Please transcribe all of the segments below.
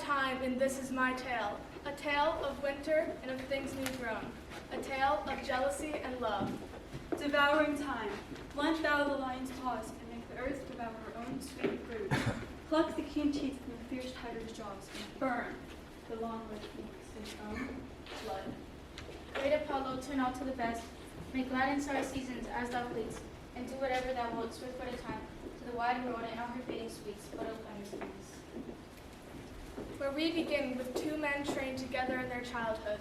time, and this is my tale. A tale of winter and of things new grown. A tale of jealousy and love. Devouring time, blunt thou the lion's paws, and make the earth devour her own sweet brood. Pluck the keen teeth from the fierce tiger's jaws, and burn the long-lived phoenix in her own blood. Great Apollo, turn all to the best. Make glad and sorry seasons as thou please, and do whatever thou wilt, swift but a time, to the wide world and all her fading sweets, but open your things. Where we begin with two men trained together in their childhood,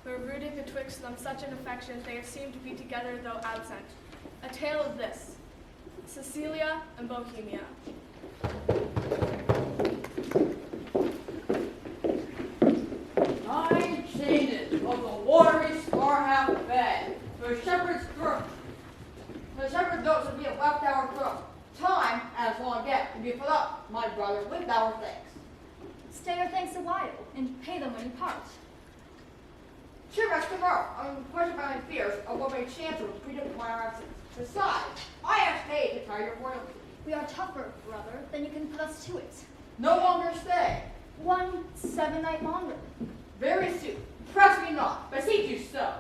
where rooted betwixt them such an affection they have seemed to be together though absent. A tale of this, Cecilia and Bohemia. Nine changes of the watery scar half bed, the shepherd's throat. The shepherd's notes will be a left our throat. Time, as long yet, to be put up, my brother, with our thanks. Stay your thanks a while, and pay them when you part. Cheer us tomorrow, unquestioned by my fears of what may chance or predict my absence. Besides, I have paid to try your royalty. We are tougher, brother, than you can put us to it. No longer stay. 1 7-night longer. Very soon. Press me not, beseech you so.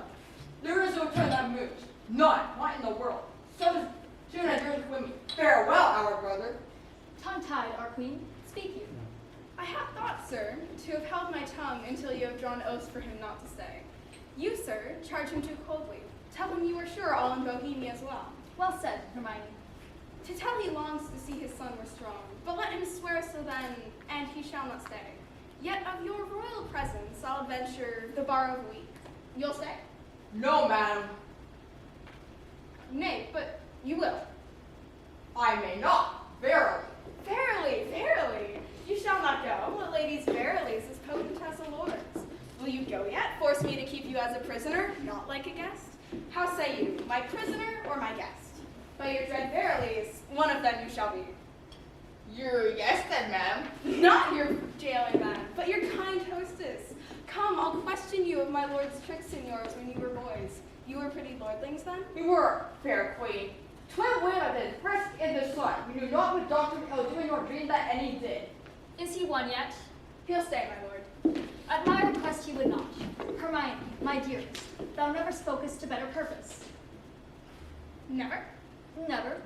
There is no turn that moves. None, not in the world. So soon as yours with me. Farewell, our brother. Tongue-tied, our queen, speak you. I have thought, sir, to have held my tongue until you have drawn oaths for him not to stay. You, sir, charge him too coldly. Tell him you are sure all in Bohemia as well. Well said, Hermione. To tell he longs to see his son were strong, but let him swear so then, and he shall not stay. Yet of your royal presence I'll venture the bar of a week. You'll stay? No, madam. Nay, but you will. I may not. Verily. Verily, verily. You shall not go. What ladies verily is potentess of lords. Will you go yet? Force me to keep you as a prisoner, not like a guest? How say you, my prisoner or my guest? By your dread verilies, one of them you shall be. Your guest then, madam. Not your jailer then, but your kind hostess. Come, I'll question you of my lord's tricks in yours when you were boys. You were pretty lordlings then? We were, fair queen. Twin women pressed in the sun. We knew not with doctrine ill doing nor dream that any did. Is he one yet? He'll stay, my lord. At my request he would not. Hermione, my dearest, thou never spokest to better purpose. Never? Never.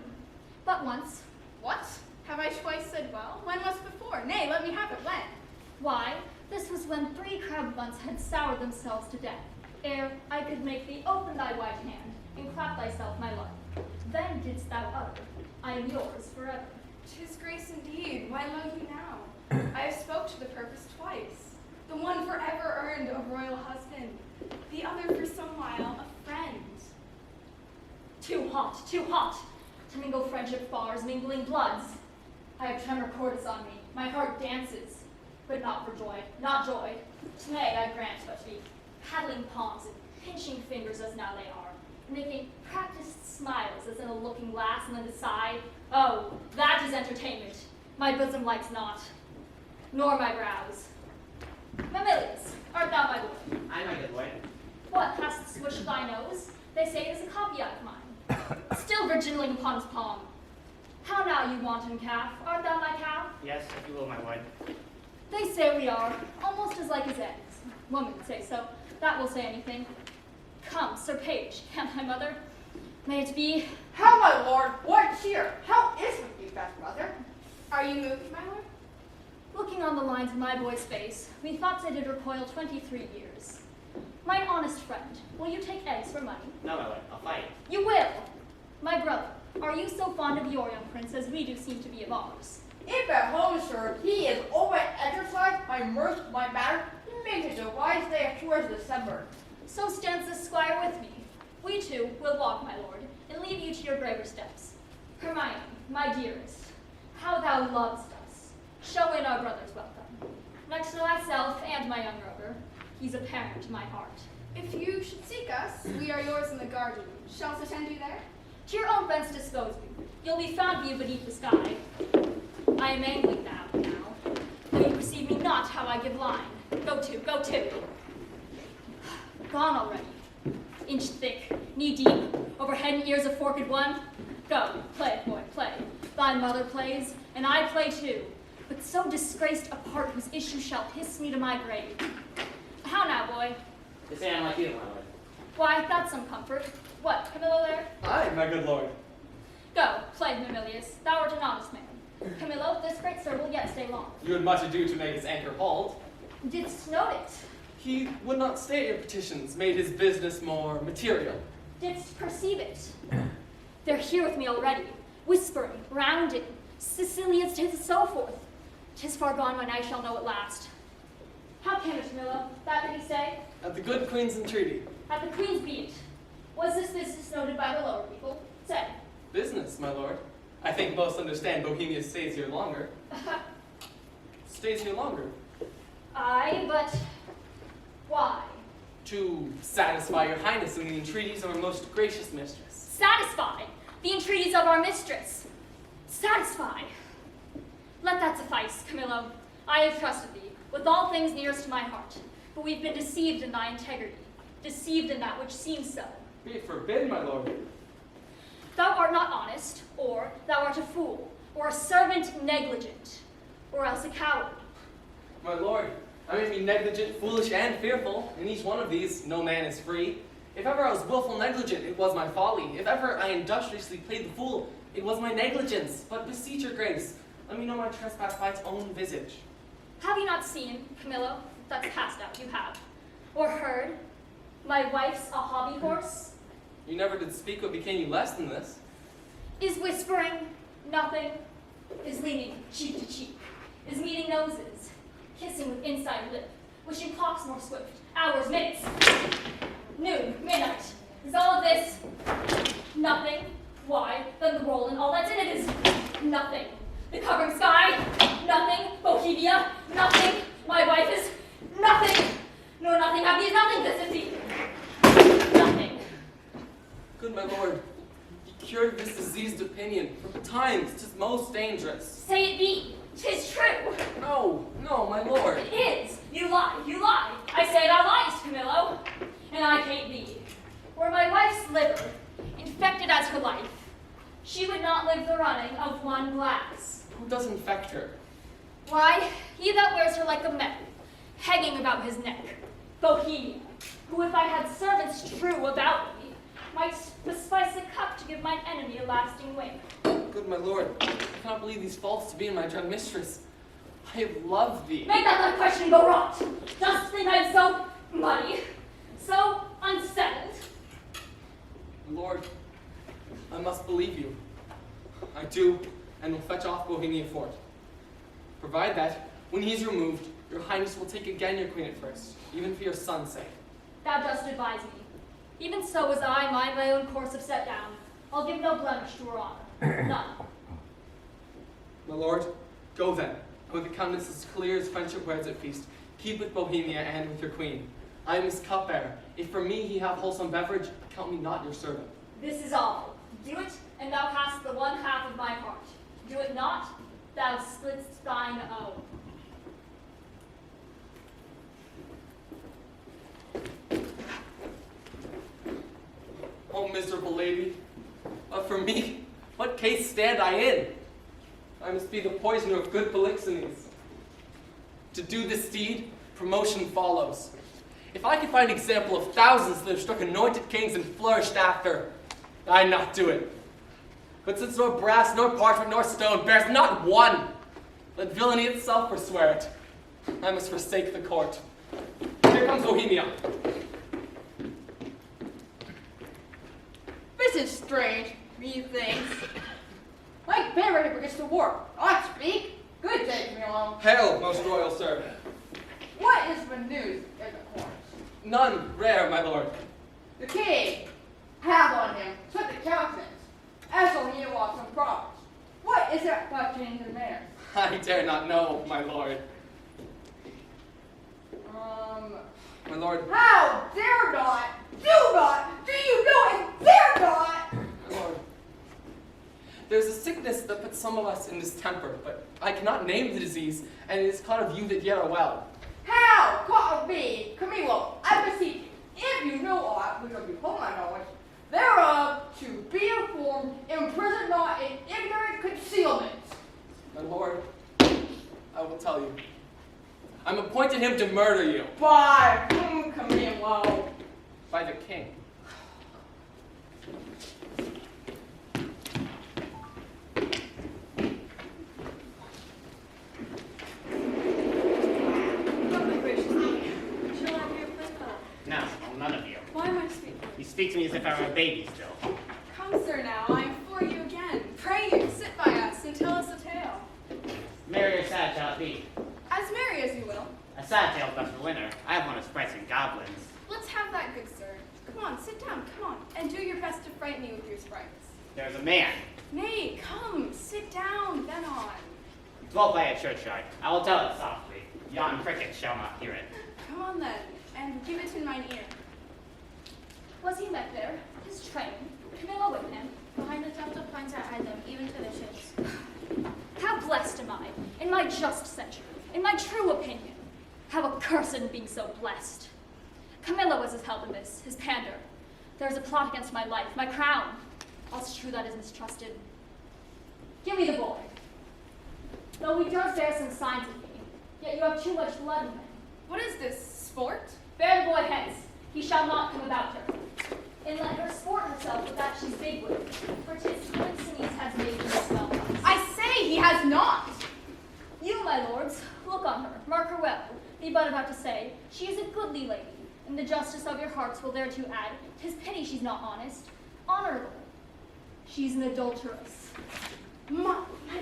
But once. What? Have I twice said well? When was before? Nay, let me have it. When? Why, this was when 3 crabbed months had soured themselves to death, ere I could make thee open thy white hand, and clap thyself my love. Then didst thou utter, I am yours forever. 'Tis grace indeed. Why lo you now? I have spoke to the purpose twice. The one forever earned a royal husband, the other for some while a friend. Too hot, to mingle friendship bars, mingling bloods. I have tremor cordis on me, my heart dances, but not for joy, not joy. Nay, I grant but be paddling palms and pinching fingers as now they are, making practiced smiles as in a looking glass and then to sigh. Oh, that is entertainment. My bosom likes not, nor my brows. Mamilius, art thou my lord? Aye, my good lord. What, hast swished thy nose? They say it is a copyright of mine. Still virginiling upon his palm. How now, you wanton calf? Art thou my calf? Yes, if you will, my lord. They say we are, almost as like as eggs. Women say so. That will say anything. Come, Sir Page, and my mother. May it be. How, my lord? What cheer? How is with you, best brother? Are you moved, my lord? Looking on the lines of my boy's face, we thought they did recoil 23 years. Mine honest friend, will you take eggs for money? No, my lord, I'll fight. You will! My brother, are you so fond of your young prince as we do seem to be of ours? If at home, sir, he is always exercised by mirth, by matter, he makes it a wise day of towards December. So stands this squire with me. We two will walk, my lord, and leave you to your graver steps. Hermione, my dearest, how thou lovest us. Show in our brother's welcome. Next to thyself and my young brother, he's a parent to my heart. If you should seek us, we are yours in the garden. Shall us attend you there? To your own bents dispose me. You'll be found me beneath the sky. I am angling thou now. Though you perceive me not how I give line. Go to, go to. Gone already. Inch thick, knee deep, over head and ears a forked one. Go, play, boy, play. Thy mother plays, and I play too. The with so disgraced a part whose issue shall hiss me to my grave. How now, boy? To say I'm like you, my lord. Why, that's some comfort. What, Camillo there? Aye, my good lord. Go, plague Mamilius, thou art an honest man. Camillo, this great sir will yet stay long. You had much ado to make his anchor hold. Didst note it? He would not stay at your petitions, made his business more material. Didst perceive it? They're here with me already, whispering, rounding, Sicilians, 'tis so forth. 'Tis far gone when I shall know at last. How came it, Camillo? That did he say? At the good queen's entreaty. At the queen's be it. Was this business noted by the lower people? Say. Business, my lord. I think most understand Bohemia stays here longer. Stays here longer. Aye, but why? To satisfy your highness in the entreaties of our most gracious mistress. Satisfy the entreaties of our mistress. Satisfy. Let that suffice, Camillo. I have trusted thee, with all things nearest to my heart. But we've been deceived in thy integrity, deceived in that which seems so. Be it forbid, my lord. Thou art not honest, or thou art a fool, or a servant negligent, or else a coward. My lord, I may be negligent, foolish, and fearful. In each one of these, no man is free. If ever I was willful negligent, it was my folly. If ever I industriously played the fool, it was my negligence. But beseech your grace, let me know my trespass by its own visage. Have you not seen, Camillo, that's passed out, you have, or heard, my wife's a hobby horse? You never did speak what became you less than this. Is whispering nothing, is leaning cheek to cheek, is meeting noses, kissing with inside lip, wishing clocks more swift, hours, minutes, noon, midnight. Is all of this nothing? Why, then the roll and all that's in it is nothing. The covering sky, nothing. Bohemia, nothing. My wife is nothing. Nor nothing have these nothing, this is the nothing. Good my lord, ye cured this diseased opinion. For times 'tis most dangerous. Say it be, 'tis true. No, no, my lord. It is. You lie, you lie. I say thou liest, Camillo. And I hate thee. Were my wife's liver infected as her life, she would not live the running of one glass. Who does infect her? Why, he that wears her like a medal, hanging about his neck, Bohemia, who if I had servants true about me, might bespice a cup to give mine enemy a lasting wing. Good my lord, I cannot believe these faults to be in my dread mistress. I have loved thee. Make that thy question go rot. Dost think I am so muddy, so unsettled? Lord, I must believe you. I do, and will fetch off Bohemia fort. Provide that, when he is removed, your highness will take again your queen at first, even for your son's sake. Thou dost advise me. Even so as I mind my own course have set down, I'll give no blemish to her honor. None. My lord, go then, and with a countenance as clear as friendship wears at feast, keep with Bohemia and with your queen. I am his cupbearer. If for me he have wholesome beverage, count me not your servant. This is all. Do it, and thou hast the one half of my heart. Do it not, thou splitst thine own. Oh, miserable lady, but for me, what case stand I in? I must be the poisoner of good Polixenes. To do this deed, promotion follows. If I could find example of thousands that have struck anointed kings and flourished after, I'd not do it. But since nor brass, nor parchment, nor stone bears not one, let villainy itself forswear it. I must forsake the court. Here comes Bohemia. This is strange, methinks. Like been ready for the war. I speak. Good day, me alone. Hail, most royal sir. What is the news in the court? None rare, my lord. The king have on him such a countenance, as though he walks on prophets. What is that about change in manner? I dare not know, my lord. My lord. How dare not? Do not! Do you know it? Dare not! My lord. There's a sickness that puts some of us in distemper, but I cannot name the disease, and it is caught of you that yet are well. How? Caught of me, Camillo, I beseech you, if you know aught, which will be whole my knowledge, thereof to be informed, imprison not in ignorant concealment. My lord, I will tell you. I'm appointing him to murder you By whom, Camillo? by the king. Oh, my gracious lord. Shall I be your playfellow? No, none of you. Why am I speaking? You speak to me as if I were a baby still. Come, sir, now, I implore you again. Pray you, sit by us and tell us a tale. Merry or sad shall it be? As merry as you will. A sad tale's best for winter. I have one of sprites and goblins. Let's have that, good sir. Come on, sit down, come on, and do your best to frighten me with your sprites. There's a man. Nay, come, sit down, then on. Dwelt by a churchyard. I will tell it softly. Yon cricket shall not hear it. Come on then, and give it in mine ear. Was he met there? His train? Camilla with him? Behind the tuft of pines I eyed them, even to the ships. How blessed am I, in my just century, in my true opinion. How accursed in being so blessed. Camilla was his helpless, his pander. There is a plot against my life, my crown. All's true that is mistrusted. Give me the boy. Though he does bear some signs of me, yet you have too much blood in him. What is this, sport? Bear the boy hence. He shall not come about her. And let her sport herself with that she's big with, for 'tis Polixenes has made her smell. I say he has not! You, my lords, look on her, mark her well. Be but about to say, she is a goodly lady, and the justice of your hearts will thereto add, 'tis pity she's not honest, honorable. She's an adulteress. My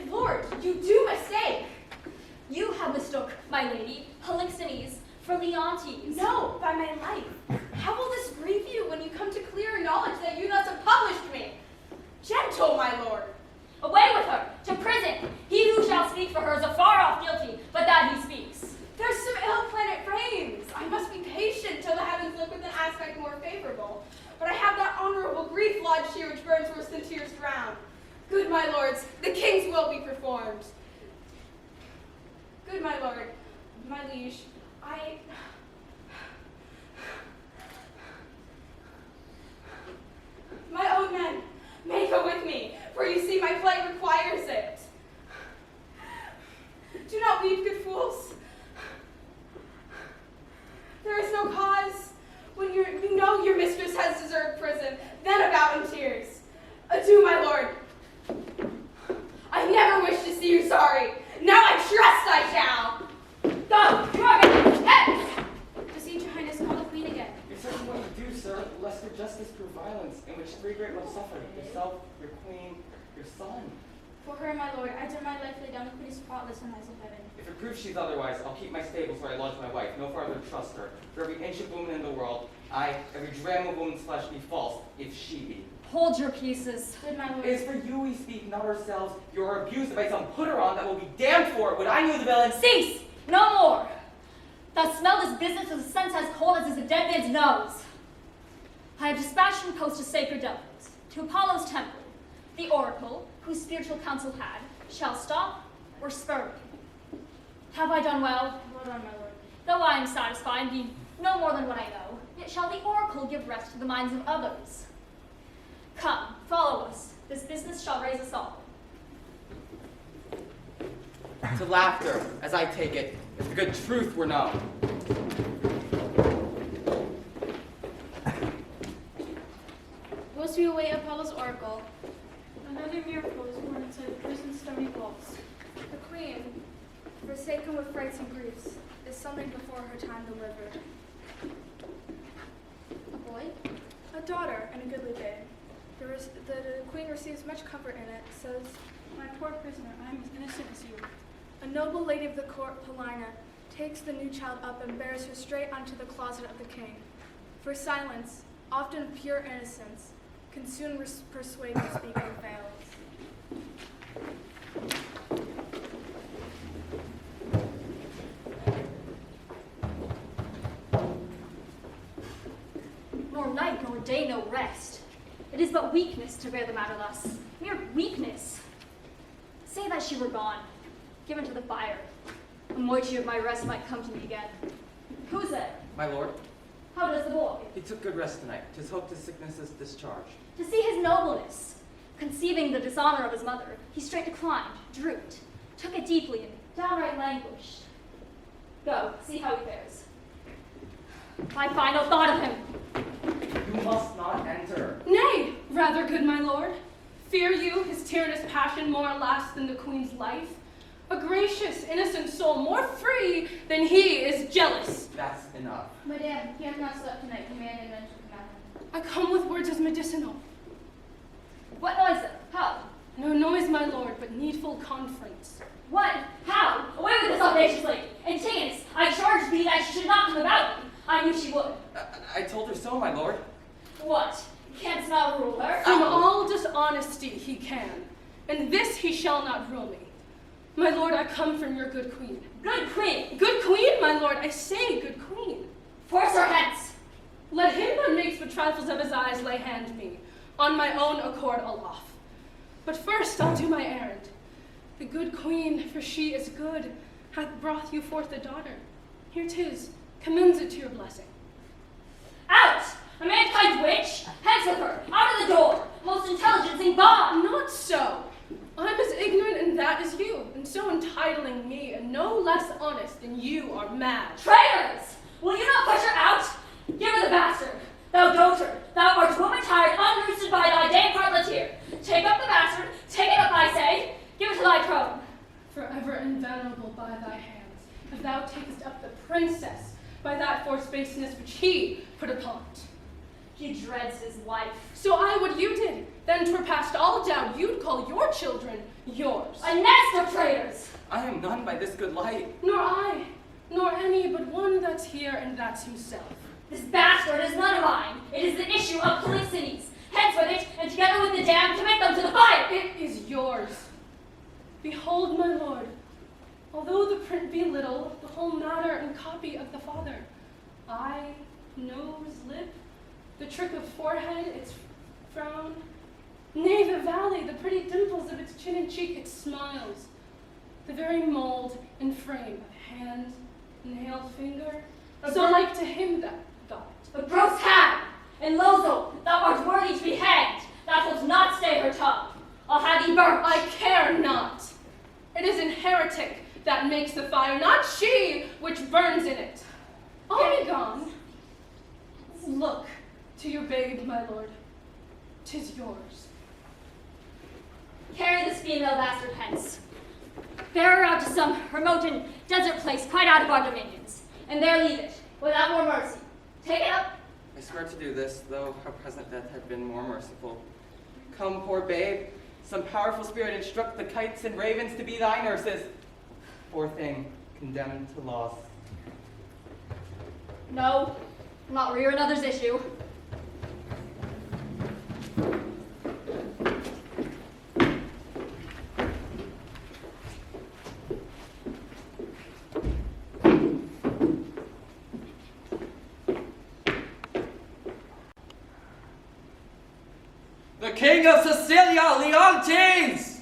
lord, you do mistake! You have mistook, my lady, Polixenes, for Leontes. No, by my life. How will this grieve you when you come to clearer knowledge that you thus have published me? Gentle, my lord. Away with her, to prison. He who shall speak for her is afar off guilty, but that he speaks. There's some ill planet reigns. I must be patient till the heavens look with an aspect more favorable. But I have that honorable grief lodged here which burns worse than tears drown. Good my lords, the king's will be performed. Good my lord, my liege, my own men, may go with me, for you see my plight requires it. Do not weep, good fools. There is no cause when you know your mistress has deserved prison, then about in tears. Adieu, my lord. I never wish to see you sorry. Now I trust I shall. Go, Jorgen, hence! Beseech your highness, call the queen again. You're certain what to do, sir, lest your justice prove violence, in which three great ones suffer, yourself, your queen, your son. For her, my lord, I dare my life lay down the queen is spotless in the eyes of heaven. If it proves she's otherwise, I'll keep my stables where I lodge my wife, no farther trust her. For every ancient woman in the world, every dram of woman's flesh be false, if she be. Hold your pieces. Good my lord. It is for you we speak, not ourselves. You are abused by some putter on that will be damned for it. Would I knew the villain? Cease! No more! Thou smell this business with a sense as cold as is a dead man's nose. I have dispatched and posted sacred devils to Apollo's temple. The oracle, whose spiritual counsel had, shall stop or spur me. Have I done well? Well done, my lord. Though I am satisfied, being no more than what I know, yet shall the oracle give rest to the minds of others. Come, follow us. This business shall raise us all. To laughter, as I take it, if the good truth were known. Whilst we await Apollo's oracle, Another miracle is born inside the prison's stony walls. The queen, forsaken with frights and griefs, is something before her time delivered. a boy? A daughter and a goodly babe. The queen receives much comfort in it, says, My poor prisoner, I am as innocent as you. a noble lady of the court, Paulina, takes the new child up and bears her straight unto the closet of the king. For silence, often pure innocence, can soon persuade the speaking fails. Nor night nor day no rest. It is but weakness to bear the matter thus. Mere weakness. Say that she were gone, given to the fire. A moiety of my rest might come to me again. Who's there? My lord, How does the boy? he took good rest tonight. 'Tis hoped his sickness is discharged. To see his nobleness, conceiving the dishonor of his mother, he straight declined, drooped, took it deeply, and downright languished. Go, see how he fares. My final thought of him. You must not enter. Nay, rather good my lord. Fear you his tyrannous passion more lasts than the queen's life? A gracious, innocent soul, more free than he is jealous. That's enough. Madame, he has not slept tonight. Command and men shall command him. I come with words as medicinal. What noise? How? No noise, my lord, but needful conference. When? How? Away with this audacious lady! Antigonus, I charge thee that she should not come about me. I knew she would. I told her so, my lord. What? Canst thou rule her? From all dishonesty he can, and this he shall not rule me. My lord, I come from your good queen. Good queen! Good queen, my lord, I say good queen. Force her hence! Let him that makes the trifles of his eyes lay hand me, on my own accord aloft. But first I'll do my errand. The good queen, for she is good, hath brought you forth a daughter. Here 'tis, commends it to your blessing. Out! A mankind's witch! Hence with her! Out of the door! Most intelligencing bond! Not so. I'm as ignorant in that as you, and so entitling me, and no less honest than you are mad. Traitors! Will you not push her out? Give her the bastard! Thou dotard! Thou art woman-tired, unroosted by thy dame parleteer! Take up the bastard! Take it up, I say! Give it to thy crone! Forever and venerable by thy hands, if thou takest up the princess by that forced baseness which he put upon it. He dreads his wife. So I what you did, then 'twere past all doubt you'd call your children yours. A nest of traitors! I am none by this good light. Nor I, nor any but one that's here, and that's himself. This bastard is none of mine. It is the issue of Polixenes. Hence with it, and together with the damned, commit them to the fire! It is yours. Behold, my lord, although the print be little, the whole matter and copy of the father. Eye, nose, lip, the trick of forehead, its frown. Nay, the valley, the pretty dimples of its chin and cheek, its smiles. The very mold and frame of hand, nail, finger, so like to him that got it. A gross hag! And Lozo, thou art worthy to be hanged. Thou wilt not stay her tongue. I'll have thee burnt. I care not. It is an heretic that makes the fire, not she which burns in it. I'll be gone. Look to your babe, my lord. 'Tis yours. Carry this female bastard hence. Bear her out to some remote and desert place quite out of our dominions, and there leave it, without more mercy. Take it up. I swear to do this, though her present death had been more merciful. Come, poor babe, some powerful spirit instruct the kites and ravens to be thy nurses. Poor thing, condemned to loss. No, not rear another's issue. The King of Sicilia, Leontes!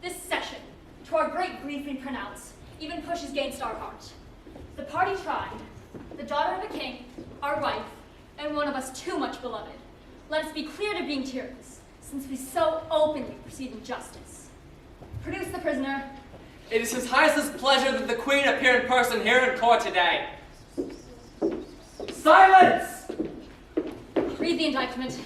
This session, to our great grief we pronounce, even pushes against our heart. The party tried, the daughter of a king, our wife, and one of us too much beloved. Let us be clear to being tyrants, since we so openly proceed in justice. Produce the prisoner. It is His Highness's pleasure that the Queen appear in person here in court today. Silence! Read the indictment.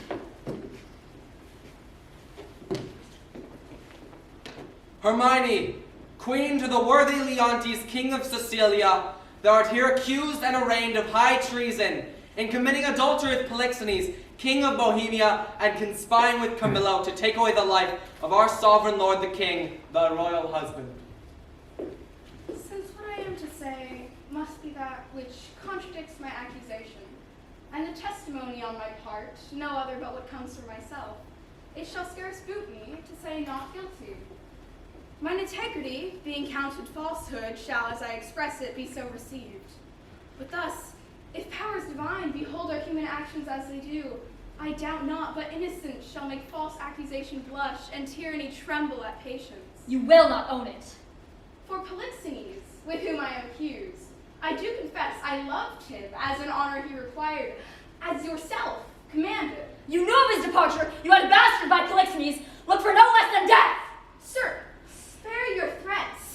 Hermione, Queen to the worthy Leontes, King of Sicilia, thou art here accused and arraigned of high treason, in committing adultery with Polixenes, King of Bohemia, and conspiring with Camillo to take away the life of our sovereign lord the king, thy royal husband. Since what I am to say must be that which contradicts my accusation, and the testimony on my part, no other but what comes from myself, it shall scarce boot me to say not guilty. Mine integrity, being counted falsehood, shall, as I express it, be so received. But thus, if powers divine behold our human actions as they do, I doubt not, but innocence shall make false accusation blush, and tyranny tremble at patience. You will not own it. For Polixenes, with whom I am accused, I do confess I loved him as an honor he required, as yourself commanded. You knew of his departure. You had a bastard by Polixenes. Look for no less than death. Sir, spare your threats.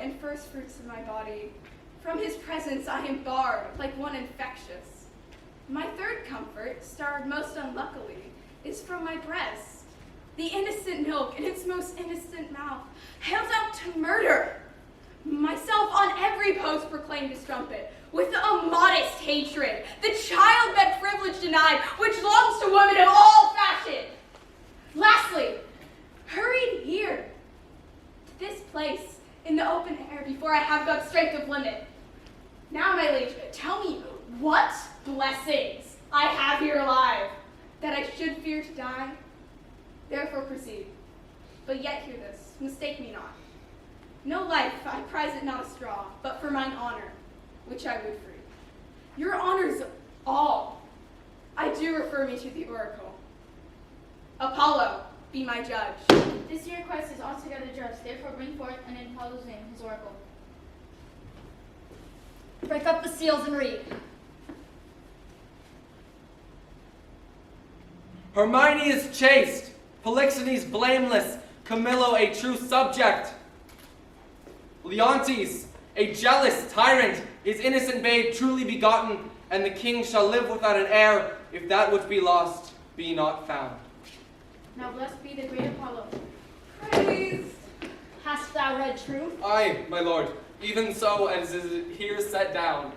and first fruits of my body. From his presence I am barred, like one infectious. My third comfort, starved most unluckily, is from my breast. The innocent milk in its most innocent mouth, held out to murder. Myself on every post proclaimed his trumpet, with a modest hatred, the child-bed privilege denied, which longs to women of all fashion. Lastly, hurried here, to this place, in the open air, before I have got strength of limit. Now, my liege, tell me what blessings I have here alive, that I should fear to die. Therefore proceed. But yet hear this, mistake me not. No life, I prize it not a straw, but for mine honor, which I would free. Your honors all. I do refer me to the oracle. Apollo, be my judge. This your request is altogether just, therefore bring forth, and in Apollo's name, his oracle. Break up the seals and read. Hermione is chaste, Polixenes blameless, Camillo a true subject. Leontes, a jealous tyrant, his innocent babe truly begotten, and the king shall live without an heir, if that which be lost be not found. Now blessed be the great Apollo. Praise. Hast thou read truth? Aye, my lord, even so as is here set down.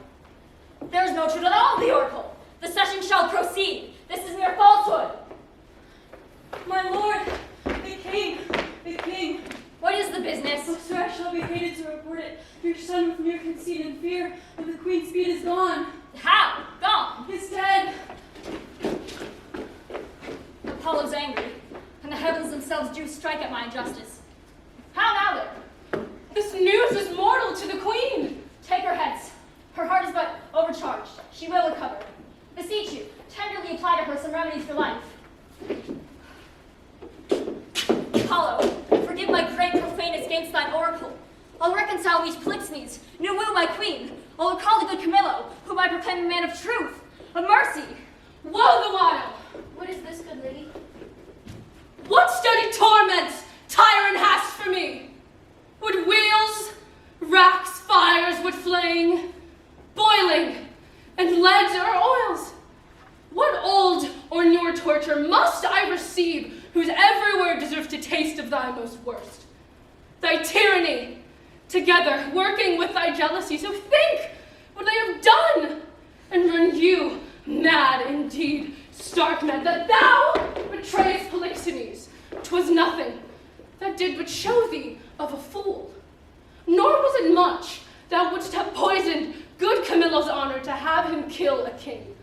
There is no truth at all in the oracle. The session shall proceed. This is mere falsehood. My lord, the king. What is the business? Oh, sir, I shall be hated to report it. Your son with mere conceit and fear of the queen's speed is gone. How? Gone. Is dead. Apollo's angry, and the heavens themselves do strike at my injustice. How now then? This news is mortal to the queen. Take her hence. Her heart is but overcharged. She will recover. Beseech you, tenderly apply to her some remedies for life. Apollo, forgive my great profaneness against thine oracle. I'll reconcile these Polixenes, new woo my queen. I'll recall the good Camillo, whom I proclaim a man of truth, of mercy. Woe the while! What is this, good lady? What steady torments tyrant hast for me? Would wheels, racks, fires would flame, boiling, and leads or oils? What old or newer torture must I receive, whose every word deserves to taste of thy most worst? Thy tyranny, together working with thy jealousy, so think what they have done, and run you mad indeed, stark mad, that thou betrayest Polixenes. 'Twas nothing, that did but show thee of a fool. Nor was it much, thou wouldst have poisoned good Camillo's honor to have him kill a king.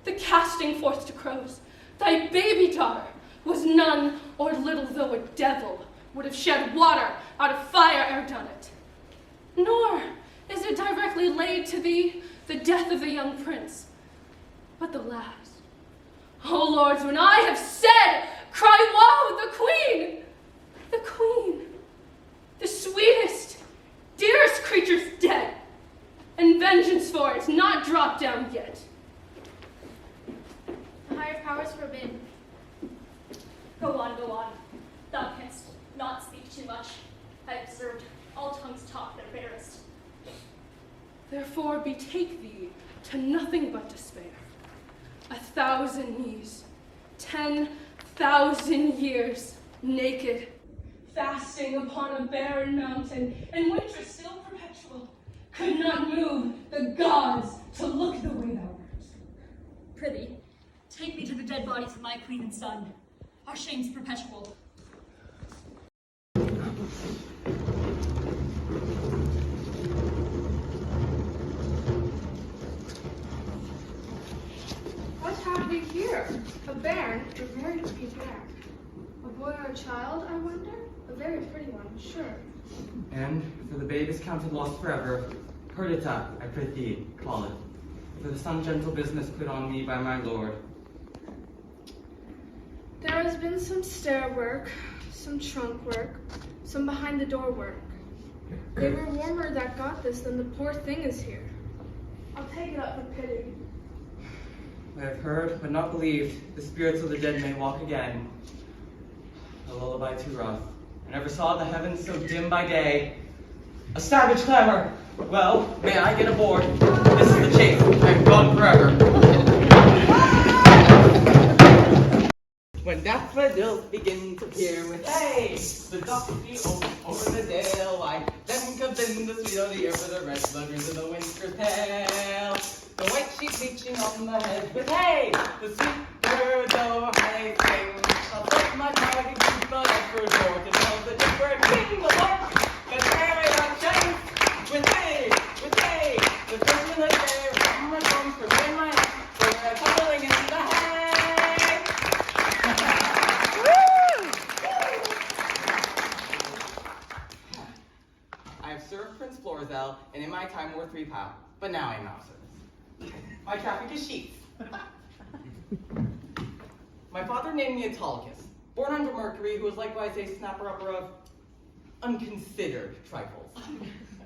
The casting forth to crows, thy baby daughter, was none or little though a devil would have shed water out of fire ere done it. Nor is it directly laid to thee the death of the young prince, but the last. O lords, when I have said, cry woe, the queen, the sweetest, dearest creature's dead, and vengeance for it not dropped down yet. The higher powers forbid. Go on, go on. Thou canst not speak too much. I observed all tongues talk their bitterest. Therefore betake thee to nothing but despair. 1,000 knees, 10,000 years, naked, fasting upon a barren mountain, and winter still perpetual, could not move the gods to look the way thou wert. Prithee, take me to the dead bodies of my queen and son. Our shame's perpetual. What have you here? A bairn, a very pretty bairn. A boy or a child, I wonder? A very pretty one, sure. And for the babe is counted lost forever, Perdita, I prithee, call it. For the some gentle business put on me by my lord. There has been some stair work, some trunk work, some behind the door work. They were warmer that got this than the poor thing is here. I'll take it up for pity. I have heard, but not believed, the spirits of the dead may walk again. A lullaby too rough, I never saw the heavens so dim by day. A savage clamor. Well, may I get aboard? This is the chase. I'm gone forever. When daffodils begin to appear with hey, the donkey over the dale, I then comes in the sweet of the air for the red sluggers of the winter's tail. The white sheep bleaching on the hedge with hay, the sweet birds overhead sing. I'll take my target, keep the for door to tell the different king of what the carry on chase with hay, the person in the chair, from my home, for my neck, for they're tumbling in the hay. I have served Prince Florizel, and in my time wore 3 pounds, but now I am out of service. My traffic is sheep. My father named me Autolycus, born under Mercury, who was likewise a snapper-upper of unconsidered trifles.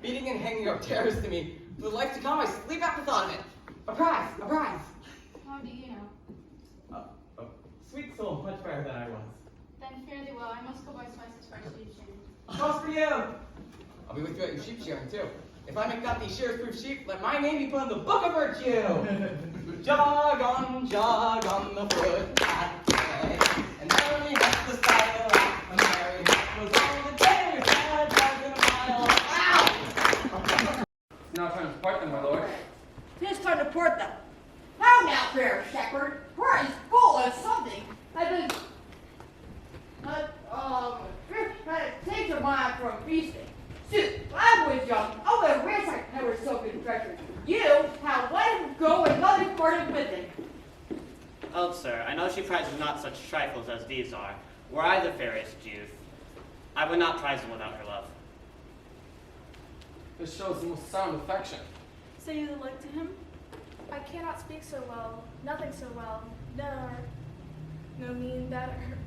Beating and hanging are terrors to me. For the life to come, I sleep at the thought of it. A prize, a prize. How do you know? Sweet soul, much better than I was. Then fairly well. I must go by slices for sheep shearing. Toast for you! I'll be with you at your sheep shearing, too. If I make not these shears-proof sheep, let my name be put in the book of virtue. Jog on the footpath, and there we have the style. And Mary was all the day, dragging a mile. Ow! Now time to part them, my lord. It's time to port them. How now, fair shepherd? We're as full as something. I've been, fish had a taste of mine from feasting. Since I was young, I would have ransacked never so good treasure. You have let him go and nothing parted with him. Oh, sir, I know she prizes not such trifles as these are. Were I the fairest youth, I would not prize them without her love. This shows the most sound affection. Say you the like to him? I cannot speak so well, nothing so well, no mean better.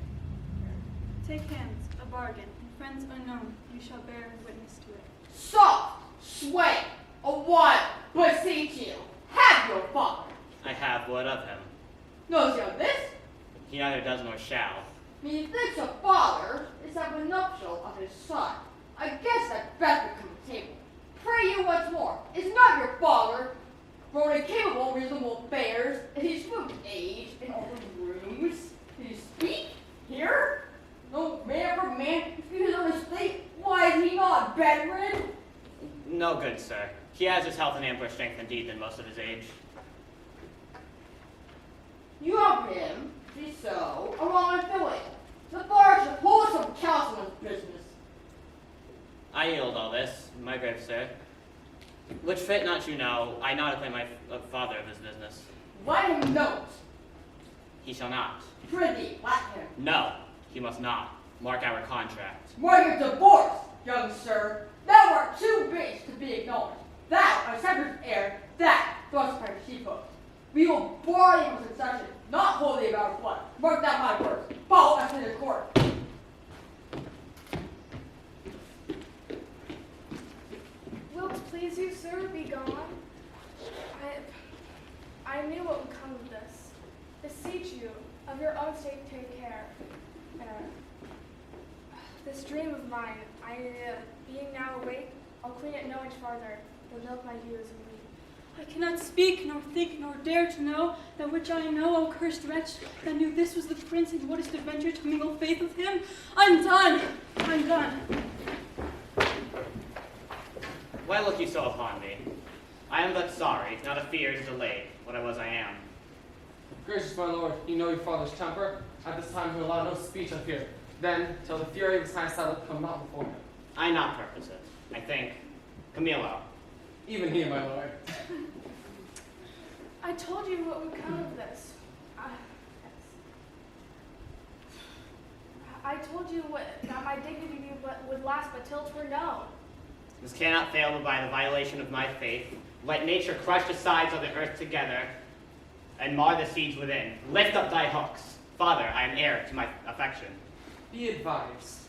Take hands, a bargain, and friends unknown, you shall bear witness to it. Soft, sway, a while, beseech you, have your father. I have what of him. Knows you this? He neither does nor shall. Methinks a father is at the nuptial of his son. I guess that best become a table. Pray you once more, is not your father grown incapable of reasonable affairs? Is he smooth age in all the rooms? Did he speak? Here? No man for man, if he is on his state, why is he not bedridden? No good, sir. He has his health and ample strength indeed than most of his age. You have him, be so, a wrong affiliate. The bar should hold some counsel in his business. I yield all this, my grave sir. Which fit not you know, I not acquaint my father of his business. Let him know it. He shall not. Prithee, let him. No, he must not. Mark our contract. Mark your divorce, young sir. Thou art too base to be ignored. Thou, a shepherd's heir, that, thrust by the sheephook. We will borrow him with succession, not wholly about his blood. Mark that my words. Follow us to the court. Will't please you, sir, be gone? I knew what would come of this. Beseech you, of your own sake take care. This dream of mine, being now awake, I'll clean it no inch farther, though milk my ewes and weep. I cannot speak, nor think, nor dare to know that which I know, O cursed wretch, that knew this was the prince, and wouldst have ventured to mingle faith with him. I'm done. Why look you so upon me? I am but sorry, not afeard, delayed. What I was, I am. Gracious my lord, you know your father's temper. At this time he will allow no speech, I fear. Then, till the fury of his high saddle come not before him. I not purpose it. I think. Camillo. Even he, my lord. I told you what would come of this. I told you that my dignity would last but till 'twere known. This cannot fail but by the violation of my faith. Let nature crush the sides of the earth together and mar the seeds within. Lift up thy hooks. Father, I am heir to my affection. Be advised.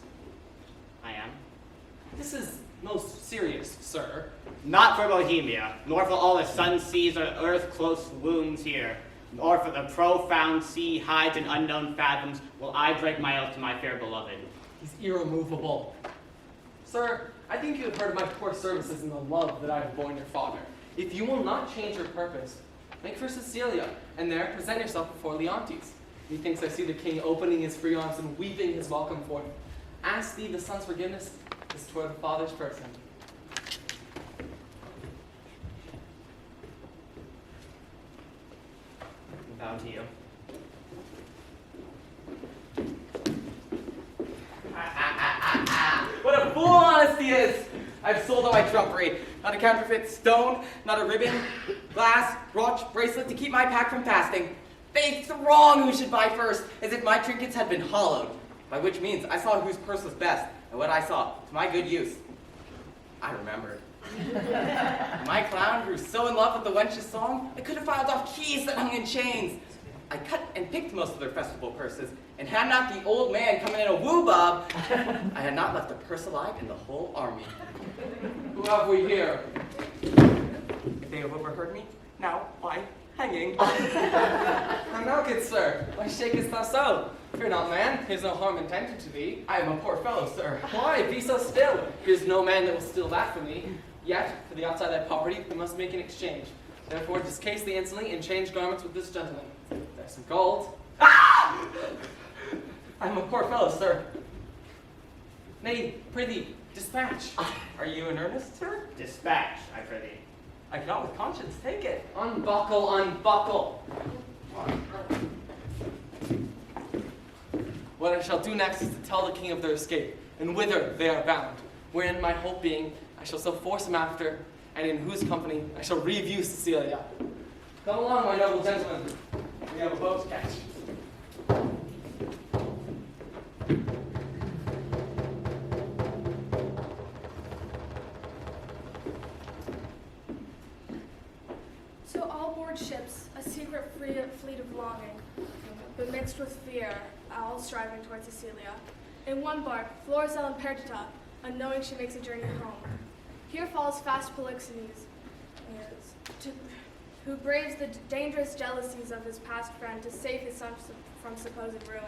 I am. This is most serious, sir. Not for Bohemia, nor for all the sun seas or earth close wounds here, nor for the profound sea hides and unknown fathoms will I break my oath to my fair beloved. He's irremovable. Sir, I think you have heard of my poor services and the love that I have borne your father. If you will not change your purpose, make for Sicilia, and there present yourself before Leontes. Methinks I see the king opening his free arms and weeping his welcome forth. Ask thee the son's forgiveness is toward the father's person. Bow to you. What a fool honesty is! I've sold all my trumpery. Not a counterfeit stone, not a ribbon, glass, brooch, bracelet to keep my pack from fasting. They throng who should buy first, as if my trinkets had been hollowed. By which means I saw whose purse was best, and what I saw, to my good use. I remembered. My clown grew so in love with the wench's song, I could have filed off keys that hung in chains. I cut and picked most of their festival purses, and had not the old man come in a woo-bob, I had not left a purse alive in the whole army. Who have we here? If they have overheard me, now, why, hanging. And now, good sir, why shakest thou so? Fear not, man, here's no harm intended to thee. I am a poor fellow, sir. Why, be so still? Here's no man that will steal that from thee. Yet, for the outside thy poverty, we must make an exchange. Therefore, discase thee instantly and change garments with this gentleman. There's some gold. Ah! I am a poor fellow, sir. Nay, prithee, dispatch. Are you in earnest, sir? Dispatch, I prithee. I cannot with conscience take it. Unbuckle, unbuckle. What I shall do next is to tell the king of their escape, and whither they are bound, wherein my hope being, I shall so force him after, and in whose company I shall review Cecilia. Come along, my noble gentlemen. We have a boat to catch. So all board ships, a secret fleet of longing, but mixed with fear, all striving towards Cecilia. In one bark, Florizel and Perdita, unknowing she makes a journey home. Here falls fast Polixenes, who braves the dangerous jealousies of his past friend to save his son from supposed ruin.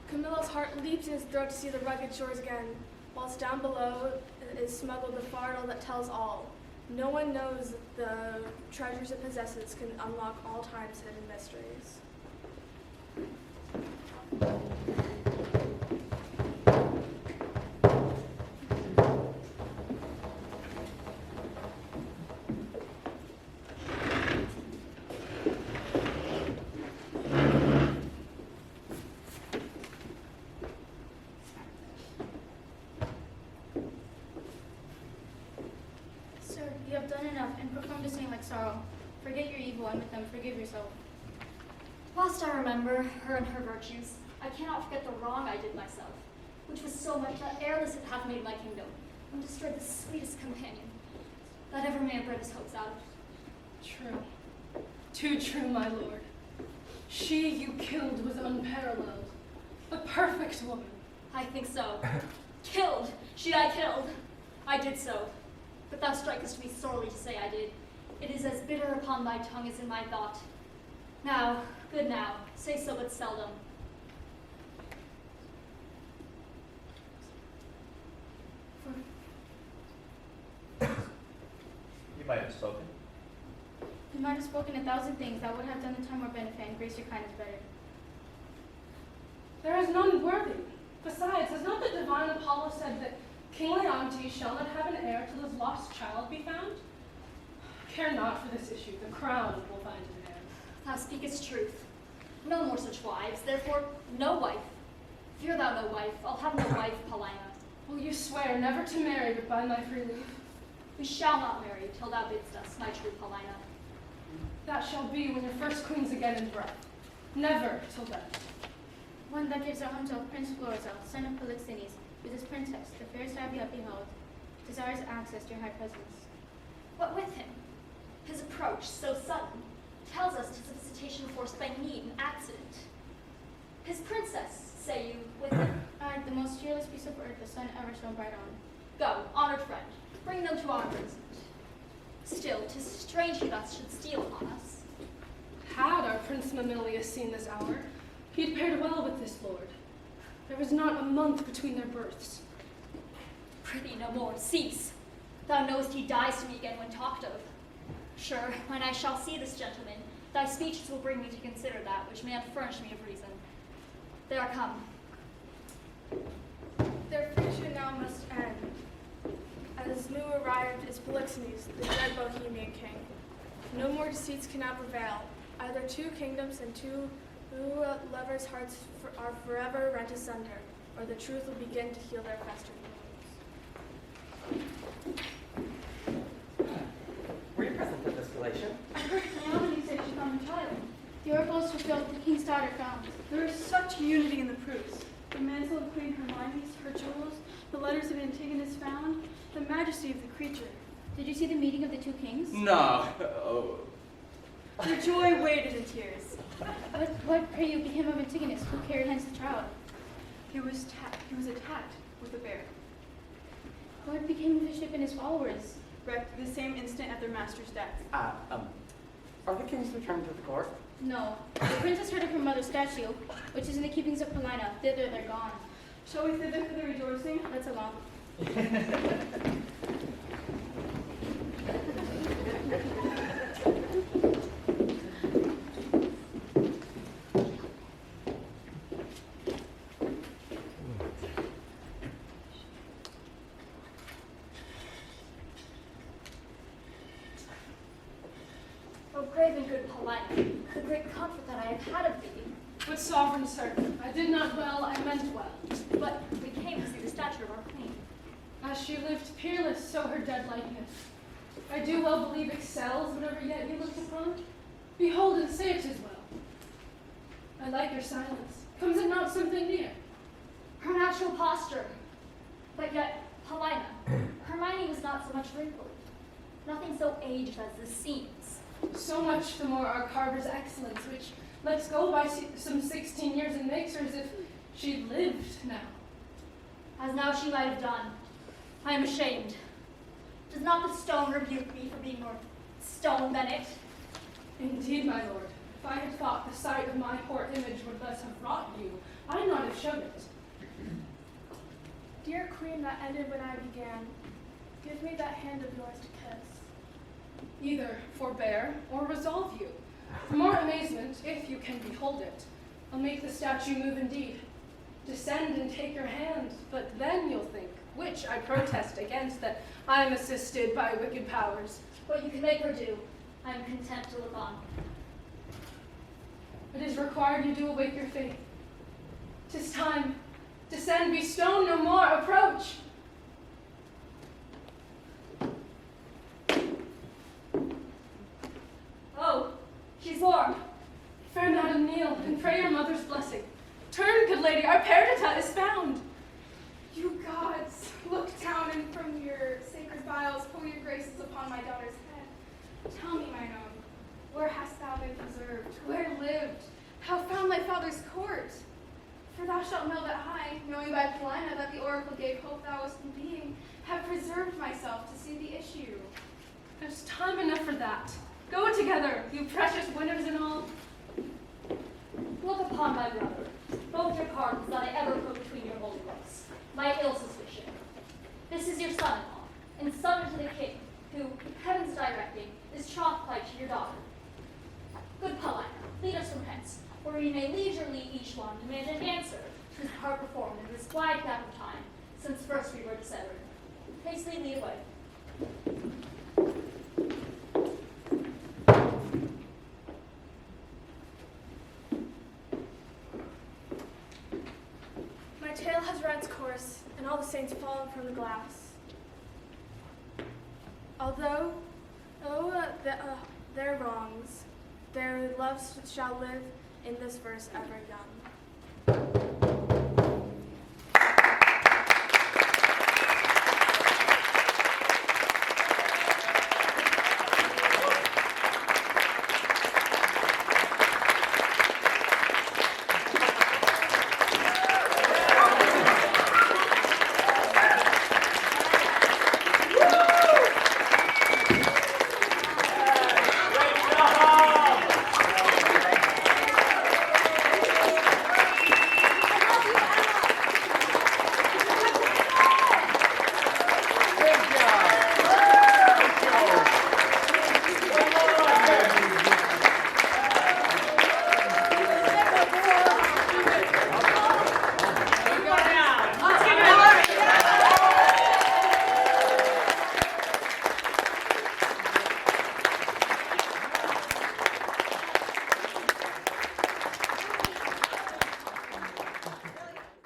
Camillo's heart leaps in his throat to see the rugged shores again, whilst down below is smuggled the fardel that tells all. No one knows that the treasures it possesses can unlock all time's hidden mysteries. You have done enough and performed a saint like sorrow. Forget your evil and with them forgive yourself. Whilst I remember her and her virtues, I cannot forget the wrong I did myself, which was so much that airless it hath made my kingdom, and destroyed the sweetest companion that ever man bred his hopes out. True. Too true, my lord. She you killed was unparalleled. A perfect woman. I think so. Killed! She I killed! I did so. But thou strikest me sorely to say I did. It is as bitter upon my tongue as in my thought. Now, good now, say so but seldom. You might have spoken. You might have spoken 1,000 things that would have done the time more benefit and grace your kindness better. There is none worthy. Besides, has not the divine Apollo said that King Leontes shall not have an heir till his lost child be found? Care not for this issue. The crown will find an heir. Thou speakest truth. No more such wives, therefore no wife. Fear thou no wife, I'll have no wife, Paulina. Will you swear never to marry but by my free leave? We shall not marry till thou bidst us, my true Paulina. That shall be when your first queen's again in breath. Never till then. One that gives a home to Prince Florizel, son of Polixenes, with his princess, the fairest I have beheld, desires access to your high presence. What with him? His approach, so sudden, tells us 'tis a visitation forced by need and accident. His princess, say you, with him? Aye, the most cheerless piece of earth the sun ever shone bright on. Go, honored friend, bring them to our present. Still, 'tis strange he thus should steal upon us. Had our Prince Mamilius seen this hour, he'd paired well with this lord. There was not a month between their births. Prithee, no more, cease. Thou knowest he dies to me again when talked of. Sure, when I shall see this gentleman, thy speeches will bring me to consider that which may have furnished me of reason. They are come. Their friction now must end. As new arrived is Polixenes, the dead Bohemian king. No more deceits can now prevail. Either two kingdoms and two lovers' hearts are forever rent asunder, or the truth will begin to heal their festering wounds. Were you present at this collation? I heard Cleomenes say she found a child. The oracle is fulfilled, the king's daughter found. There is such unity in the proofs. The mantle of Queen Hermione's, her jewels, the letters of Antigonus found, the majesty of the creature. Did you see the meeting of the two kings? No. Oh. Their joy waded in tears. What, pray you, became of Antigonus, who carried hence the child? He was attacked with a bear, What became of his ship and his followers? wrecked the same instant at their master's death. Are the kings returned to the court? No. The princess heard of her mother's statue, which is in the keepings of Paulina. Thither they're gone. Shall we thither for the rejoicing? Let's along. O brave and good Paulina, the great comfort that I have had of thee. But sovereign sir, I did not well, I meant well. But we came to see the statue of our queen. As she lived peerless, so her dead likeness. I do well believe excels whatever yet you looked upon. Behold and say it is well. I like your silence. Comes it not something near? Her natural posture. But yet, Paulina, Hermione was not so much wrinkled. Nothing so aged as the seams. So much the more our carver's excellence, which lets go by some 16 years and makes her as if she'd lived now. As now she might have done. I am ashamed. Does not the stone rebuke me for being more stone than it? Indeed, my lord, if I had thought the sight of my poor image would thus have wrought you, I'd not have shown it. Dear queen that ended when I began, give me that hand of yours to kiss. Either forbear or resolve you. For more amazement, if you can behold it, I'll make the statue move indeed. Descend and take your hand, but then you'll think, which I protest against, that I am assisted by wicked powers. What you can make her do, I am content to look on. It is required you do awake your faith. 'Tis time. Descend, be stone no more, approach. Oh, she's warm. Fair madam, kneel, and pray your mother's blessing. Turn, good lady, our Perdita is found. You gods, look down and from your sacred vials pour your graces upon my daughter's head. Tell me, mine own, where hast thou been preserved? Where lived? How found thy father's court? For thou shalt know that I, knowing by Paulina that the oracle gave hope thou wast in being, have preserved myself to see the issue. There's time enough for that. Go together, you precious winners and all. Look upon my brother, both your pardons that I ever put between your holy lips. My ill suspicion. This is your son-in-law, and son to the king, who, heaven's directing, is troth-plight to your daughter. Good Paulina, lead us from hence, where we may leisurely each one demand an answer to his part performed in this wide gap of time, since first we were dissevered. Hastily lead away. My tale has run its course, and all the saints fallen from the glass. Although, their wrongs, their loves shall live in this verse ever young.